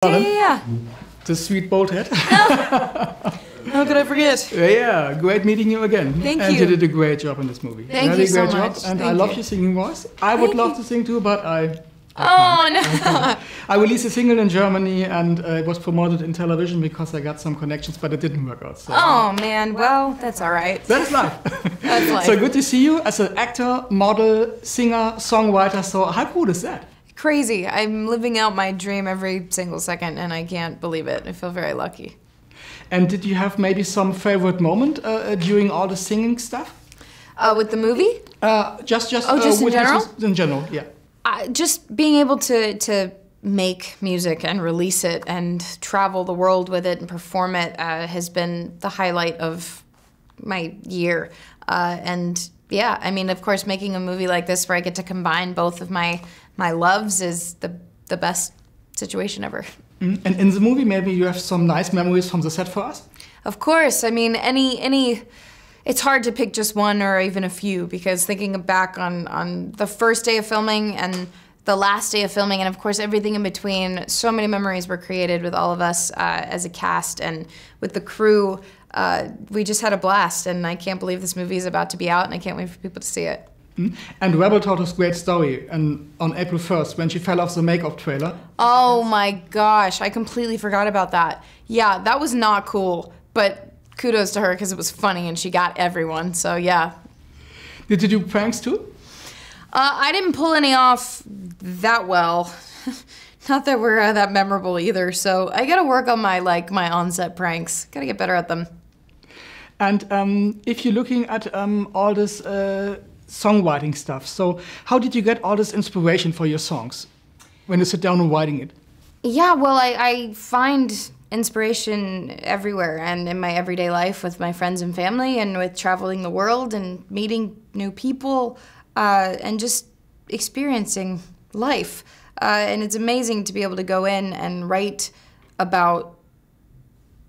Yeah. The sweet bold head. How could I forget? Yeah, great meeting you again. Thank and you. you did a great job in this movie. Thank you so great much. job. And Thank I love you. your singing voice. I would love to sing too, but I no. I released a single in Germany and it was promoted in television because I got some connections, but it didn't work out. So. Oh man, well, that's all right. That's life. That's life. So good to see you as an actor, model, singer, songwriter. So how cool is that? Crazy. I'm living out my dream every single second and I can't believe it. I feel very lucky. And did you have maybe some favorite moment during all the singing stuff? With the movie? Just in general? In general, yeah. Just being able to make music and release it and travel the world with it and perform it has been the highlight of my year. And yeah, I mean, of course, making a movie like this where I get to combine both of my loves is the best situation ever. Mm. And in the movie, maybe you have some nice memories from the set for us? Of course. I mean, it's hard to pick just one or even a few because thinking back on the first day of filming and the last day of filming and of course everything in between, so many memories were created with all of us as a cast and with the crew. We just had a blast and I can't believe this movie is about to be out and I can't wait for people to see it. Mm. And Rebel told us a great story on April 1st when she fell off the makeup trailer. Oh my gosh, I completely forgot about that. Yeah, that was not cool, but kudos to her because it was funny and she got everyone, so yeah. Did you do pranks too? I didn't pull any off that well. Not that we're that memorable either, so I gotta work on my on-set pranks. Gotta get better at them. And if you're looking at all this songwriting stuff, so how did you get all this inspiration for your songs when you sit down and writing it? Yeah, well, I find inspiration everywhere and in my everyday life with my friends and family and with traveling the world and meeting new people and just experiencing life. And it's amazing to be able to go in and write about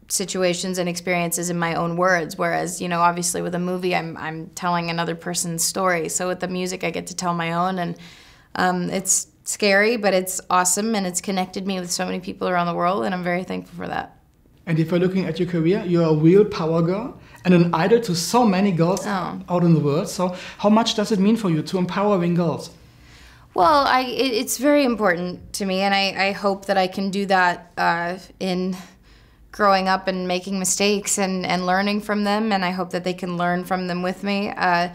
situations and experiences in my own words, whereas, you know, obviously with a movie I'm telling another person's story. So with the music I get to tell my own and it's scary, but it's awesome and it's connected me with so many people around the world and I'm very thankful for that. And if we're looking at your career, you're a real power girl and an idol to so many girls out in the world. So how much does it mean for you to empowering girls? Well, it's very important to me and I hope that I can do that in growing up and making mistakes and learning from them, and I hope that they can learn from them with me. I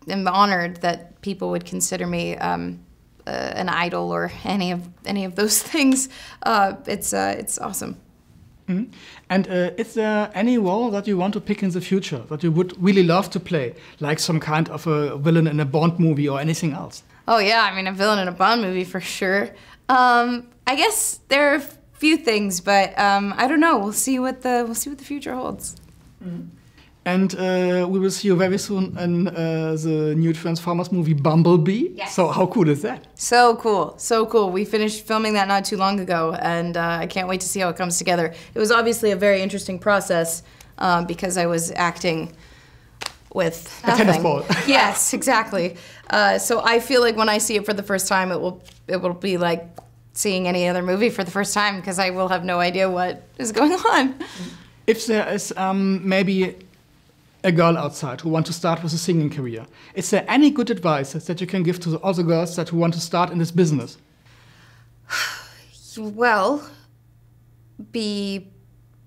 am honored that people would consider me an idol or any of those things. It's awesome. Mm-hmm. And is there any role that you want to pick in the future that you would really love to play, like some kind of a villain in a Bond movie or anything else? Oh yeah, I mean a villain in a Bond movie for sure. I guess there are few things, but I don't know. We'll see what the future holds. Mm. And we will see you very soon in the new Transformers movie Bumblebee. Yes. So how cool is that? So cool, so cool. We finished filming that not too long ago, and I can't wait to see how it comes together. It was obviously a very interesting process because I was acting with nothing. A tennis ball. Yes, exactly. So I feel like when I see it for the first time, it will be like seeing any other movie for the first time because I will have no idea what is going on. If there is maybe a girl outside who wants to start with a singing career, is there any good advice that you can give to the other girls who want to start in this business? Well, be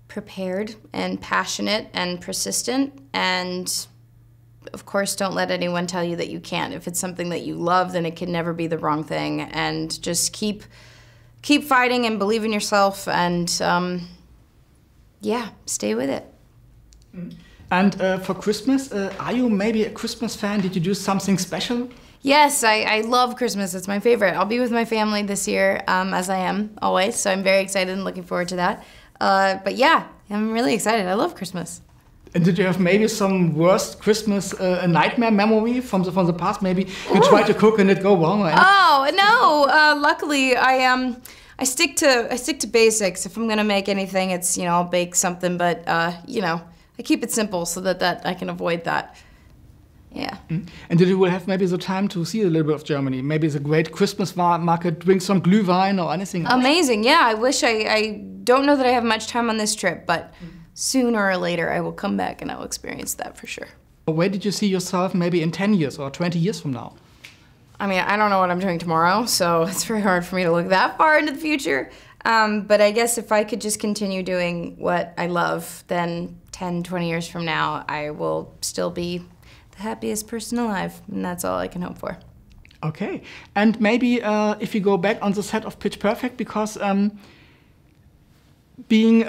prepared and passionate and persistent, and of course don't let anyone tell you that you can't. If it's something that you love, then it can never be the wrong thing, and just keep fighting and believe in yourself and yeah, stay with it. Mm. And for Christmas, are you maybe a Christmas fan? Did you do something special? Yes, I love Christmas. It's my favorite. I'll be with my family this year, as I am always, so I'm very excited and looking forward to that. But yeah, I'm really excited. I love Christmas. And did you have maybe some worst Christmas nightmare memory from the past? Maybe you tried to cook and it go wrong? Or oh no! Luckily, I stick to basics. If I'm gonna make anything, it's, you know, I'll bake something, but you know, I keep it simple so that I can avoid that. Yeah. And did you will have maybe the time to see a little bit of Germany? Maybe the great Christmas market, drink some Glühwein or anything else? Amazing, yeah. I wish I don't know that I have much time on this trip, but sooner or later I will come back and I will experience that for sure. Where did you see yourself maybe in 10 years or 20 years from now? I mean, I don't know what I'm doing tomorrow, so it's very hard for me to look that far into the future. But I guess if I could just continue doing what I love, then 10, 20 years from now, I will still be the happiest person alive, and that's all I can hope for. Okay, and maybe if you go back on the set of Pitch Perfect, because being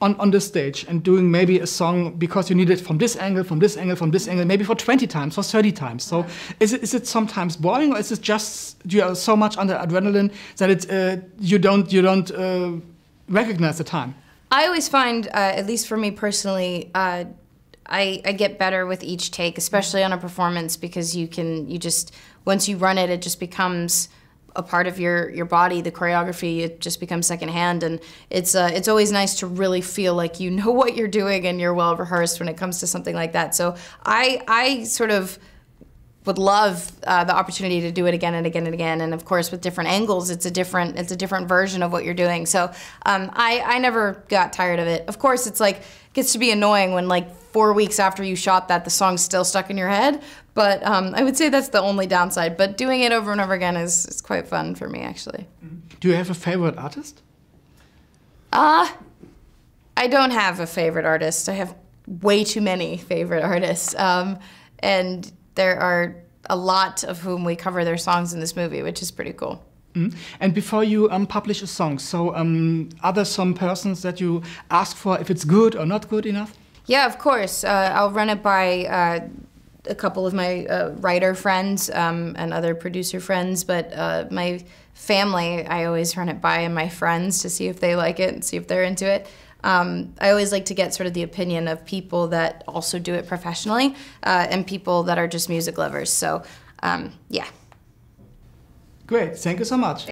on the stage and doing maybe a song because you need it from this angle, from this angle, from this angle, maybe for 20 times, for 30 times. So is it sometimes boring, or is it just you are so much under adrenaline that you don't recognize the time? I always find, at least for me personally, I get better with each take, especially on a performance, because once you run it, it just becomes a part of your body. The choreography, it just becomes secondhand, and it's always nice to really feel like you know what you're doing and you're well rehearsed when it comes to something like that. So I sort of would love the opportunity to do it again and again and again, and of course with different angles, it's a different version of what you're doing. So I never got tired of it. Of course, it's like it gets to be annoying when like 4 weeks after you shot that, the song's still stuck in your head. But I would say that's the only downside. But doing it over and over again is quite fun for me, actually. Do you have a favorite artist? I don't have a favorite artist. I have way too many favorite artists. And there are a lot of whom we cover their songs in this movie, which is pretty cool. And before you publish a song, so are there some persons that you ask for if it's good or not good enough? Yeah, of course. I'll run it by a couple of my writer friends and other producer friends, but my family, I always run it by, and my friends to see if they like it and see if they're into it. I always like to get sort of the opinion of people that also do it professionally and people that are just music lovers. So, yeah. Great. Thank you so much.